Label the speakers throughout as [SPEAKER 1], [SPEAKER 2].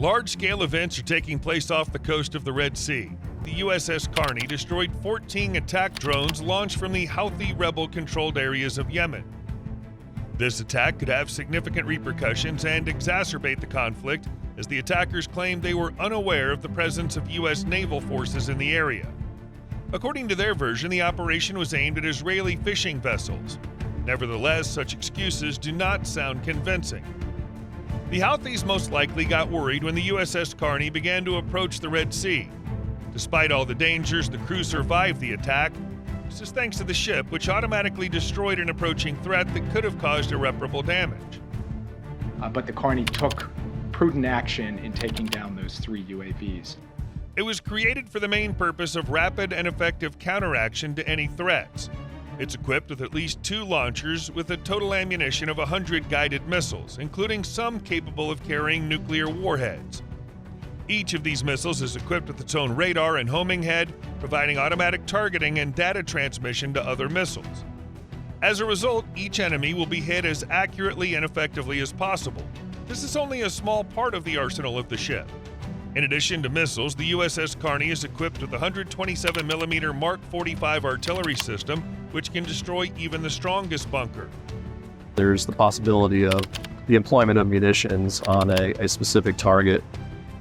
[SPEAKER 1] Large-scale events are taking place off the coast of the Red Sea. The USS Carney destroyed 14 attack drones launched from the Houthi rebel-controlled areas of Yemen. This attack could have significant repercussions and exacerbate the conflict, as the attackers claimed they were unaware of the presence of U.S. naval forces in the area. According to their version, the operation was aimed at Israeli fishing vessels. Nevertheless, such excuses do not sound convincing. The Houthis most likely got worried when the USS Carney began to approach the Red Sea. Despite all the dangers, the crew survived the attack. This is thanks to the ship, which automatically destroyed an approaching threat that could have caused irreparable damage.
[SPEAKER 2] But the Carney took prudent action in taking down those 3 UAVs.
[SPEAKER 1] It was created for the main purpose of rapid and effective counteraction to any threats. It's equipped with at least 2 launchers with a total ammunition of 100 guided missiles, including some capable of carrying nuclear warheads. Each of these missiles is equipped with its own radar and homing head, providing automatic targeting and data transmission to other missiles. As a result, each enemy will be hit as accurately and effectively as possible. This is only a small part of the arsenal of the ship. In addition to missiles, the USS Carney is equipped with a 127mm Mark 45 artillery system, which can destroy even the strongest bunker.
[SPEAKER 3] There's the possibility of the employment of munitions on a specific target.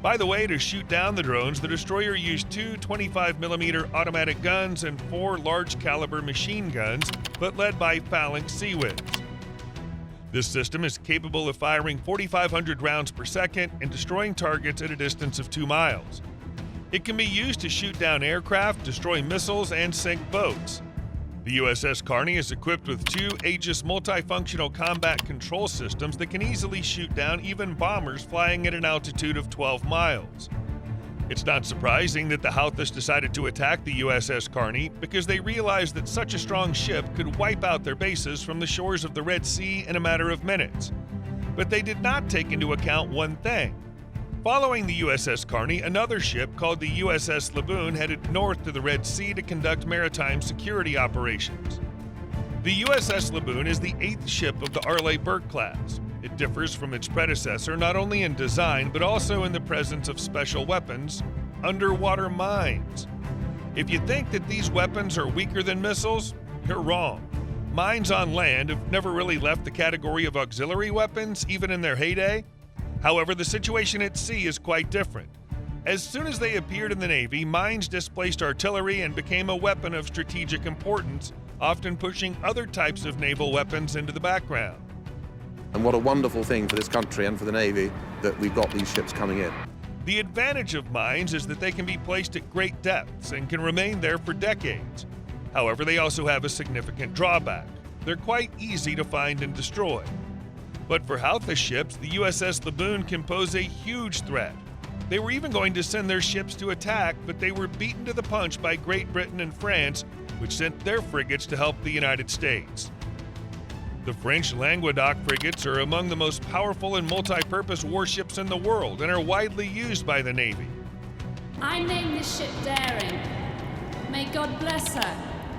[SPEAKER 1] By the way, to shoot down the drones, the destroyer used 2 25mm automatic guns and 4 large-caliber machine guns, but led by Phalanx Seawids. This system is capable of firing 4,500 rounds per second and destroying targets at a distance of 2 miles. It can be used to shoot down aircraft, destroy missiles, and sink boats. The USS Carney is equipped with 2 Aegis multifunctional combat control systems that can easily shoot down even bombers flying at an altitude of 12 miles. It's not surprising that the Houthis decided to attack the USS Carney because they realized that such a strong ship could wipe out their bases from the shores of the Red Sea in a matter of minutes. But they did not take into account one thing. Following the USS Carney, another ship called the USS Laboon headed north to the Red Sea to conduct maritime security operations. The USS Laboon is the 8th ship of the Arleigh Burke class. It differs from its predecessor not only in design, but also in the presence of special weapons, underwater mines. If you think that these weapons are weaker than missiles, you're wrong. Mines on land have never really left the category of auxiliary weapons, even in their heyday. However, the situation at sea is quite different. As soon as they appeared in the Navy, mines displaced artillery and became a weapon of strategic importance, often pushing other types of naval weapons into the background.
[SPEAKER 4] And what a wonderful thing for this country and for the Navy that we've got these ships coming in.
[SPEAKER 1] The advantage of mines is that they can be placed at great depths and can remain there for decades. However, they also have a significant drawback. They're quite easy to find and destroy. But for Houthi ships, the USS Laboon can pose a huge threat. They were even going to send their ships to attack, but they were beaten to the punch by Great Britain and France, which sent their frigates to help the United States. The French Languedoc frigates are among the most powerful and multi-purpose warships in the world and are widely used by the Navy.
[SPEAKER 5] I name this ship Daring. May God bless her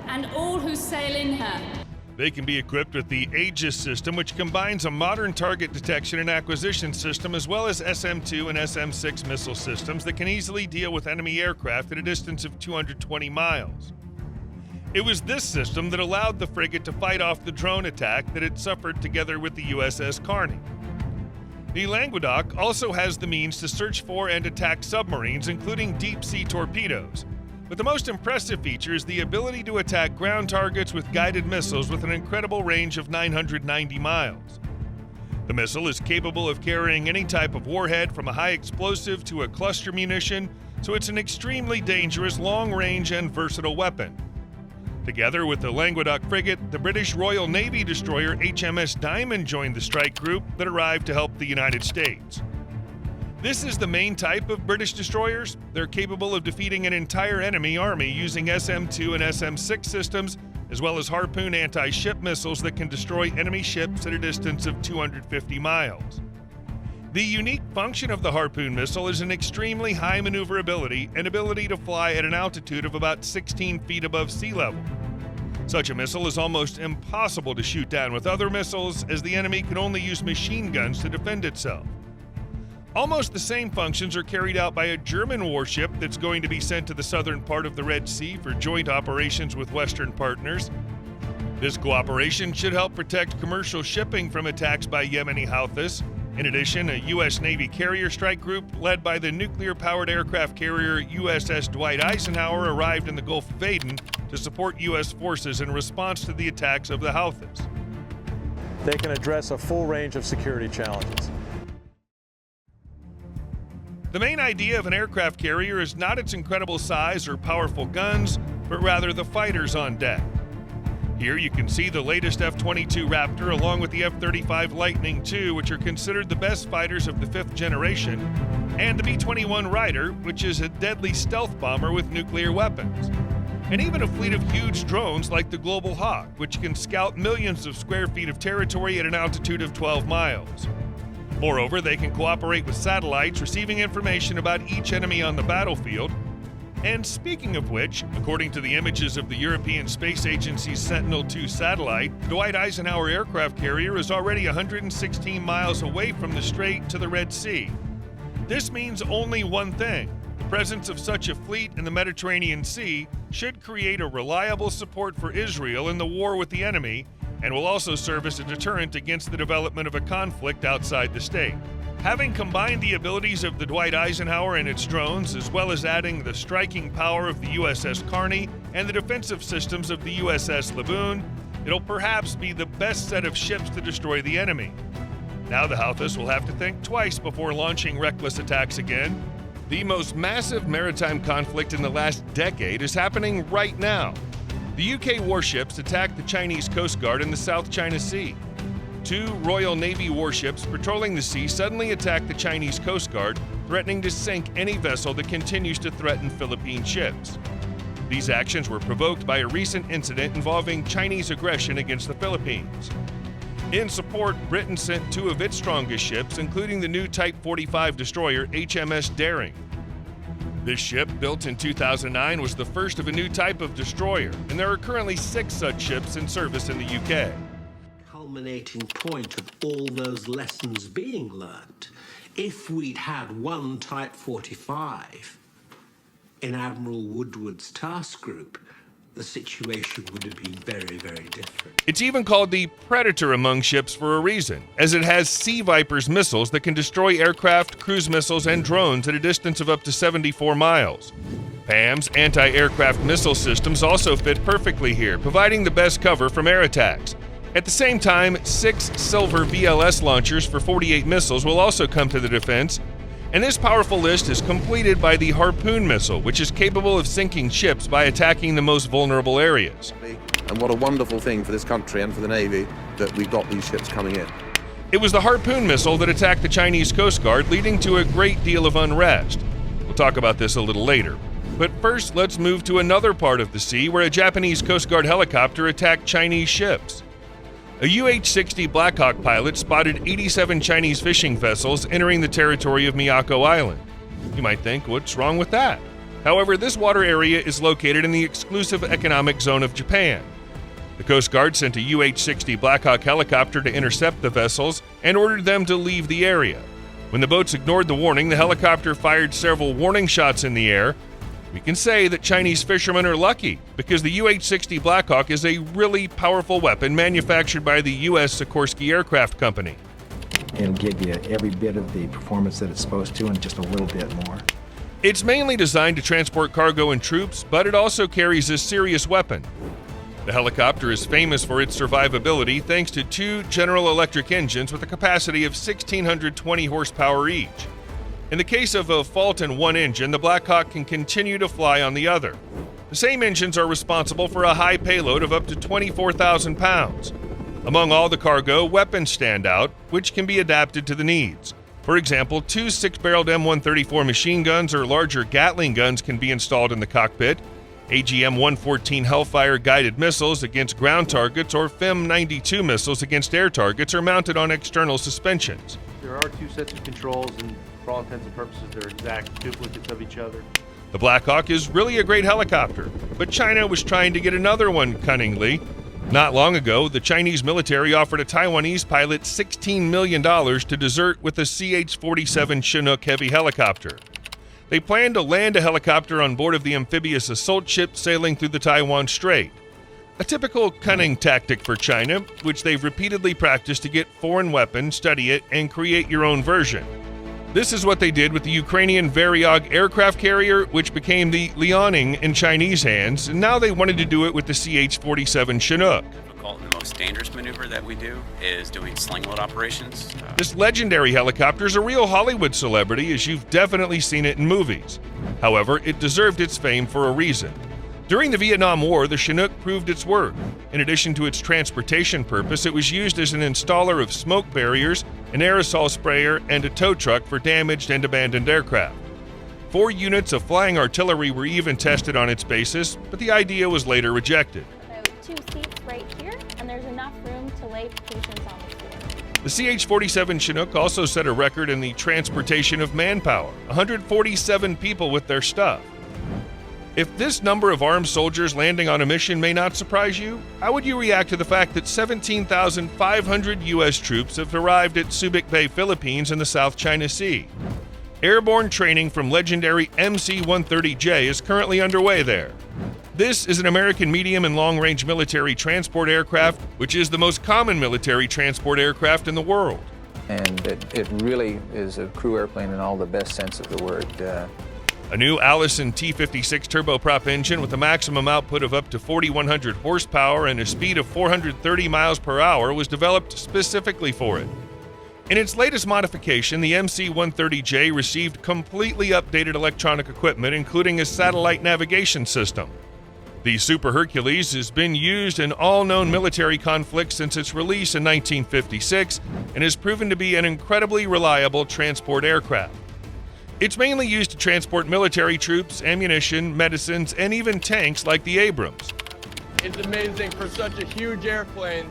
[SPEAKER 5] and all who sail in her.
[SPEAKER 1] They can be equipped with the Aegis system, which combines a modern target detection and acquisition system, as well as SM-2 and SM-6 missile systems that can easily deal with enemy aircraft at a distance of 220 miles. It was this system that allowed the frigate to fight off the drone attack that it suffered together with the USS Carney. The Languedoc also has the means to search for and attack submarines, including deep-sea torpedoes. But the most impressive feature is the ability to attack ground targets with guided missiles with an incredible range of 990 miles. The missile is capable of carrying any type of warhead, from a high explosive to a cluster munition, so it's an extremely dangerous, long-range, and versatile weapon. Together with the Languedoc frigate, the British Royal Navy destroyer HMS Diamond joined the strike group that arrived to help the United States. This is the main type of British destroyers. They're capable of defeating an entire enemy army using SM-2 and SM-6 systems, as well as Harpoon anti-ship missiles that can destroy enemy ships at a distance of 250 miles. The unique function of the Harpoon missile is an extremely high maneuverability and ability to fly at an altitude of about 16 feet above sea level. Such a missile is almost impossible to shoot down with other missiles, as the enemy can only use machine guns to defend itself. Almost the same functions are carried out by a German warship that's going to be sent to the southern part of the Red Sea for joint operations with Western partners. This cooperation should help protect commercial shipping from attacks by Yemeni Houthis. In addition, a U.S. Navy carrier strike group led by the nuclear-powered aircraft carrier USS Dwight Eisenhower arrived in the Gulf of Aden to support U.S. forces in response to the attacks of the Houthis.
[SPEAKER 6] They can address a full range of security challenges.
[SPEAKER 1] The main idea of an aircraft carrier is not its incredible size or powerful guns, but rather the fighters on deck. Here you can see the latest F-22 Raptor along with the F-35 Lightning II, which are considered the best fighters of the fifth generation, and the B-21 Raider, which is a deadly stealth bomber with nuclear weapons. And even a fleet of huge drones like the Global Hawk, which can scout millions of square feet of territory at an altitude of 12 miles. Moreover, they can cooperate with satellites, receiving information about each enemy on the battlefield. And speaking of which, according to the images of the European Space Agency's Sentinel-2 satellite, the Dwight Eisenhower aircraft carrier is already 116 miles away from the Strait to the Red Sea. This means only one thing. The presence of such a fleet in the Mediterranean Sea should create a reliable support for Israel in the war with the enemy, and will also serve as a deterrent against the development of a conflict outside the state. Having combined the abilities of the Dwight Eisenhower and its drones, as well as adding the striking power of the USS Carney and the defensive systems of the USS Laboon, it'll perhaps be the best set of ships to destroy the enemy. Now the Houthis will have to think twice before launching reckless attacks again. The most massive maritime conflict in the last decade is happening right now. The UK warships attacked the Chinese Coast Guard in the South China Sea. 2 Royal Navy warships patrolling the sea suddenly attacked the Chinese Coast Guard, threatening to sink any vessel that continues to threaten Philippine ships. These actions were provoked by a recent incident involving Chinese aggression against the Philippines. In support, Britain sent 2 of its strongest ships, including the new Type 45 destroyer HMS Daring. This ship, built in 2009, was the first of a new type of destroyer, and there are currently 6 such ships in service in the UK.
[SPEAKER 7] Culminating point of all those lessons being learned. If we'd had one Type 45 in Admiral Woodward's task group, the situation would have been very, very different.
[SPEAKER 1] It's even called the Predator among ships for a reason, as it has Sea Vipers missiles that can destroy aircraft, cruise missiles, and drones at a distance of up to 74 miles. PAM's anti-aircraft missile systems also fit perfectly here, providing the best cover from air attacks. At the same time, 6 Silver VLS launchers for 48 missiles will also come to the defense, and this powerful list is completed by the Harpoon missile, which is capable of sinking ships by attacking the most vulnerable areas.
[SPEAKER 4] And what a wonderful thing for this country and for the Navy that we've got these ships coming in.
[SPEAKER 1] It was the Harpoon missile that attacked the Chinese Coast Guard, leading to a great deal of unrest. We'll talk about this a little later. But first, let's move to another part of the sea where a Japanese Coast Guard helicopter attacked Chinese ships. A UH-60 Black Hawk pilot spotted 87 Chinese fishing vessels entering the territory of Miyako Island. You might think, what's wrong with that? However, this water area is located in the exclusive economic zone of Japan. The Coast Guard sent a UH-60 Black Hawk helicopter to intercept the vessels and ordered them to leave the area. When the boats ignored the warning, the helicopter fired several warning shots in the air. We can say that Chinese fishermen are lucky because the UH-60 Black Hawk is a really powerful weapon manufactured by the U.S. Sikorsky Aircraft Company.
[SPEAKER 8] It'll give you every bit of the performance that it's supposed to and just a little bit more.
[SPEAKER 1] It's mainly designed to transport cargo and troops, but it also carries a serious weapon. The helicopter is famous for its survivability thanks to 2 General Electric engines with a capacity of 1,620 horsepower each. In the case of a fault in one engine, the Black Hawk can continue to fly on the other. The same engines are responsible for a high payload of up to 24,000 pounds. Among all the cargo, weapons stand out, which can be adapted to the needs. For example, 2 6-barreled M134 machine guns or larger Gatling guns can be installed in the cockpit. AGM-114 Hellfire guided missiles against ground targets or FIM-92 missiles against air targets are mounted on external suspensions.
[SPEAKER 9] There are 2 sets of controls, and for all intents and purposes, they're exact duplicates of each other.
[SPEAKER 1] The Black Hawk is really a great helicopter, but China was trying to get another one cunningly. Not long ago, the Chinese military offered a Taiwanese pilot $16 million to desert with a CH-47 Chinook heavy helicopter. They planned to land a helicopter on board of the amphibious assault ship sailing through the Taiwan Strait. A typical cunning tactic for China, which they've repeatedly practiced to get foreign weapons, study it, and create your own version. This is what they did with the Ukrainian Varyag aircraft carrier, which became the Liaoning in Chinese hands, and now they wanted to do it with the CH-47 Chinook.
[SPEAKER 10] The most dangerous maneuver that we do is doing sling load operations.
[SPEAKER 1] This legendary helicopter is a real Hollywood celebrity, as you've definitely seen it in movies. However, it deserved its fame for a reason. During the Vietnam War, the Chinook proved its worth. In addition to its transportation purpose, it was used as an installer of smoke barriers, an aerosol sprayer, and a tow truck for damaged and abandoned aircraft. 4 units of flying artillery were even tested on its basis, but the idea was later rejected.
[SPEAKER 11] So 2 seats right here, and there's enough room to lay patients on the floor.
[SPEAKER 1] The CH-47 Chinook also set a record in the transportation of manpower, 147 people with their stuff. If this number of armed soldiers landing on a mission may not surprise you, how would you react to the fact that 17,500 U.S. troops have arrived at Subic Bay, Philippines in the South China Sea? Airborne training from legendary MC-130J is currently underway there. This is an American medium and long-range military transport aircraft, which is the most common military transport aircraft in the world.
[SPEAKER 12] And it really is a crew airplane in all the best sense of the word.
[SPEAKER 1] A new Allison T-56 turboprop engine with a maximum output of up to 4,100 horsepower and a speed of 430 miles per hour was developed specifically for it. In its latest modification, the MC-130J received completely updated electronic equipment, including a satellite navigation system. The Super Hercules has been used in all known military conflicts since its release in 1956 and has proven to be an incredibly reliable transport aircraft. It's mainly used to transport military troops, ammunition, medicines, and even tanks like the Abrams.
[SPEAKER 13] It's amazing for such a huge airplane.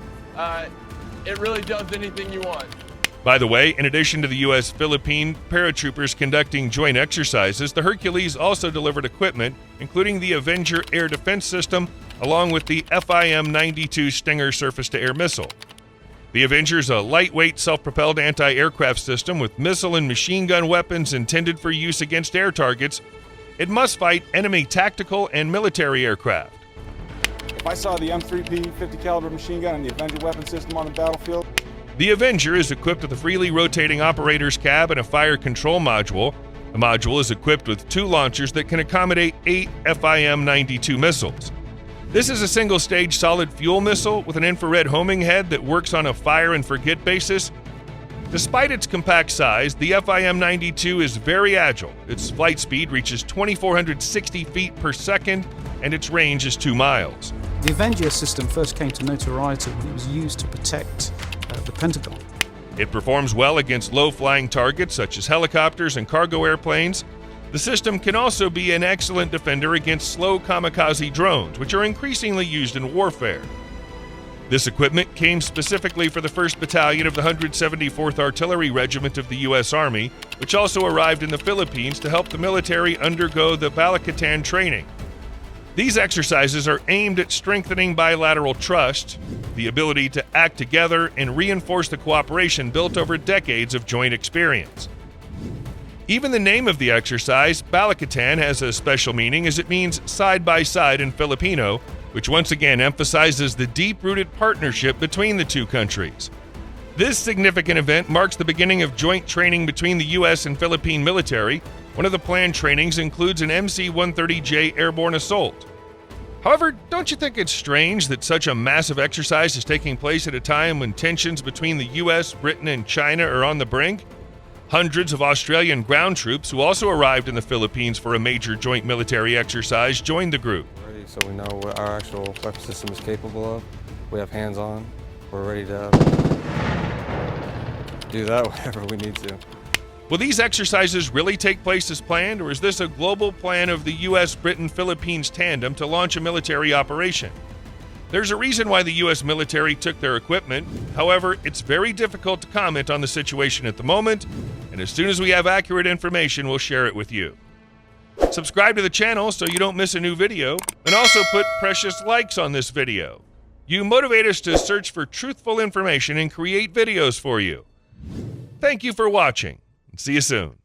[SPEAKER 13] It really does anything you want.
[SPEAKER 1] By the way, in addition to the U.S.-Philippine paratroopers conducting joint exercises, the Hercules also delivered equipment, including the Avenger air defense system, along with the FIM-92 Stinger surface-to-air missile. The Avenger is a lightweight, self-propelled anti-aircraft system with missile and machine gun weapons intended for use against air targets. It must fight enemy tactical and military aircraft.
[SPEAKER 14] If I saw the M3P 50 caliber machine gun and the Avenger weapon system on the battlefield.
[SPEAKER 1] The Avenger is equipped with a freely rotating operator's cab and a fire control module. The module is equipped with 2 launchers that can accommodate 8 FIM-92 missiles. This is a single-stage solid fuel missile with an infrared homing head that works on a fire-and-forget basis. Despite its compact size, the FIM-92 is very agile. Its flight speed reaches 2,460 feet per second, and its range is 2 miles.
[SPEAKER 15] The Avenger system first came to notoriety when it was used to protect the Pentagon.
[SPEAKER 1] It performs well against low-flying targets such as helicopters and cargo airplanes. The system can also be an excellent defender against slow kamikaze drones, which are increasingly used in warfare. This equipment came specifically for the 1st Battalion of the 174th Artillery Regiment of the U.S. Army, which also arrived in the Philippines to help the military undergo the Balikatan training. These exercises are aimed at strengthening bilateral trust, the ability to act together and reinforce the cooperation built over decades of joint experience. Even the name of the exercise, Balikatan, has a special meaning as it means side by side in Filipino, which once again emphasizes the deep-rooted partnership between the 2 countries. This significant event marks the beginning of joint training between the U.S. and Philippine military. One of the planned trainings includes an MC-130J airborne assault. However, don't you think it's strange that such a massive exercise is taking place at a time when tensions between the U.S., Britain, and China are on the brink? Hundreds of Australian ground troops who also arrived in the Philippines for a major joint military exercise joined the group.
[SPEAKER 16] So we know what our actual weapon system is capable of. We have hands on. We're ready to do that whenever we need to.
[SPEAKER 1] Will these exercises really take place as planned, or is this a global plan of the U.S., Britain, Philippines tandem to launch a military operation? There's a reason why the U.S. military took their equipment. However, it's very difficult to comment on the situation at the moment, and as soon as we have accurate information, we'll share it with you. Subscribe to the channel so you don't miss a new video, and also put precious likes on this video. You motivate us to search for truthful information and create videos for you. Thank you for watching. See you soon.